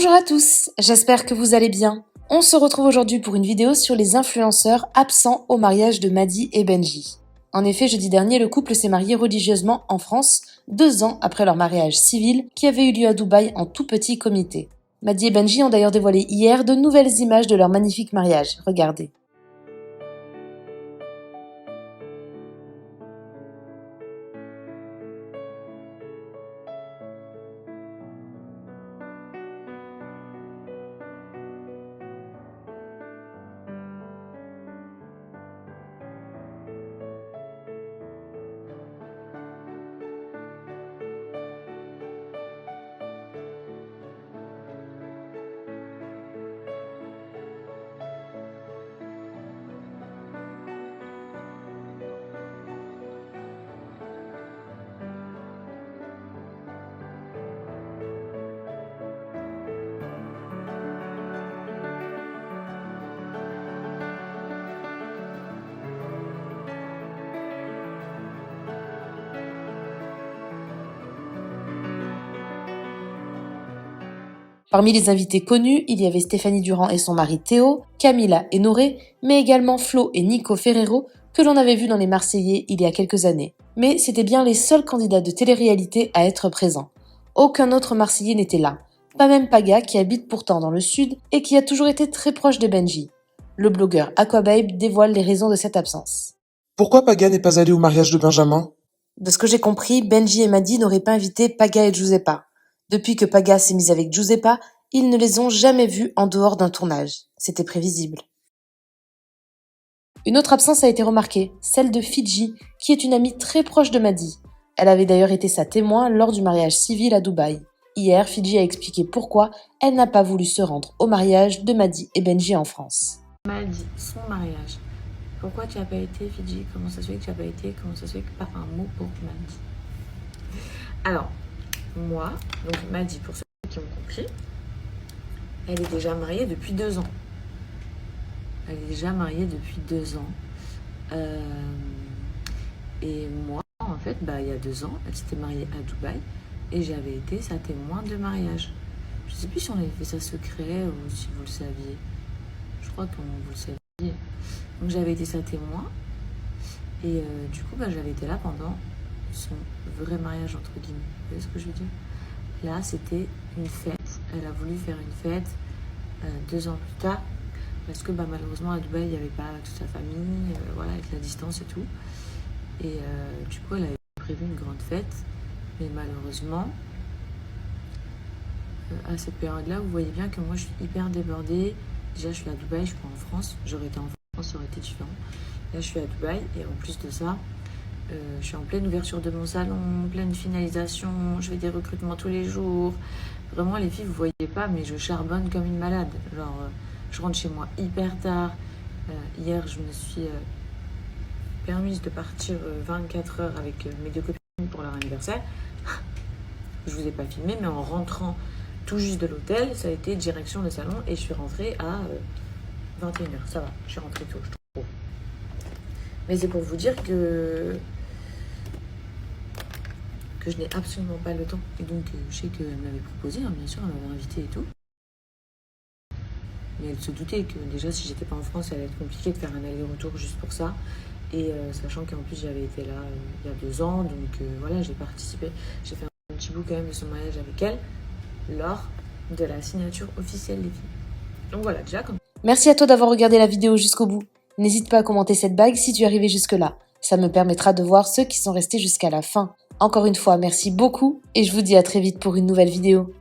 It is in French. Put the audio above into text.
Bonjour à tous, j'espère que vous allez bien. On se retrouve aujourd'hui pour une vidéo sur les influenceurs absents au mariage de Maddy et Benji. En effet, jeudi dernier, le couple s'est marié religieusement en France, 2 ans après leur mariage civil qui avait eu lieu à Dubaï en tout petit comité. Maddy et Benji ont d'ailleurs dévoilé hier de nouvelles images de leur magnifique mariage. Regardez. Parmi les invités connus, il y avait Stéphanie Durand et son mari Théo, Camila et Noré, mais également Flo et Nico Ferrero, que l'on avait vus dans Les Marseillais il y a quelques années. Mais c'était bien les seuls candidats de télé-réalité à être présents. Aucun autre Marseillais n'était là. Pas même Paga, qui habite pourtant dans le sud et qui a toujours été très proche de Benji. Le blogueur Aquababe dévoile les raisons de cette absence. Pourquoi Paga n'est pas allé au mariage de Benjamin? De ce que j'ai compris, Benji et Maddy n'auraient pas invité Paga et Giuseppa. Depuis que Paga s'est mise avec Giuseppa, ils ne les ont jamais vus en dehors d'un tournage. C'était prévisible. Une autre absence a été remarquée, celle de Fidji, qui est une amie très proche de Maddy. Elle avait d'ailleurs été sa témoin lors du mariage civil à Dubaï. Hier, Fidji a expliqué pourquoi elle n'a pas voulu se rendre au mariage de Maddy et Benji en France. Maddy, son mariage. Pourquoi tu n'as pas été, Fidji? Comment ça se fait que tu n'as pas été? Comment ça se fait que pas un mot pour Maddy? Alors, moi, donc Maddy, pour ceux qui ont compris, elle est déjà mariée depuis 2 ans. Elle est déjà mariée depuis 2 ans. Et moi, en fait, il y a 2 ans, elle s'était mariée à Dubaï et j'avais été sa témoin de mariage. Je ne sais plus si on avait fait ça secret ou si vous le saviez. Je crois que vous le saviez. Donc j'avais été sa témoin et du coup j'avais été là pendant son vrai mariage entre guillemets. Vous voyez ce que je veux dire? Là c'était une fête, elle a voulu faire une fête 2 ans plus tard parce que malheureusement à Dubaï il n'y avait pas toute sa famille, voilà, avec la distance et tout. Et du coup elle avait prévu une grande fête, mais malheureusement à cette période-là vous voyez bien que moi je suis hyper débordée. Déjà je suis à Dubaï, je suis pas en France, j'aurais été en France, ça aurait été différent. Là je suis à Dubaï et en plus de ça, je suis en pleine ouverture de mon salon, pleine finalisation, je fais des recrutements tous les jours. Vraiment les filles, vous voyez pas, mais je charbonne comme une malade. Genre, je rentre chez moi hyper tard. Hier, je me suis permise de partir 24 heures avec mes 2 copines pour leur anniversaire. Je vous ai pas filmé, mais en rentrant tout juste de l'hôtel, ça a été direction le salon et je suis rentrée à 21h. Ça va, je suis rentrée tôt, je trouve. Mais c'est pour vous dire que je n'ai absolument pas le temps. Et donc, je sais qu'elle m'avait proposé, bien sûr, elle m'avait invité et tout. Mais elle se doutait que déjà, si j'étais pas en France, ça allait être compliqué de faire un aller-retour juste pour ça. Et sachant qu'en plus, j'avais été là il y a 2 ans. Donc voilà, j'ai participé. J'ai fait un petit bout quand même de son mariage avec elle lors de la signature officielle des filles. Donc voilà, déjà comme... Merci à toi d'avoir regardé la vidéo jusqu'au bout. N'hésite pas à commenter cette bague si tu es arrivé jusque-là. Ça me permettra de voir ceux qui sont restés jusqu'à la fin. Encore une fois, merci beaucoup et je vous dis à très vite pour une nouvelle vidéo.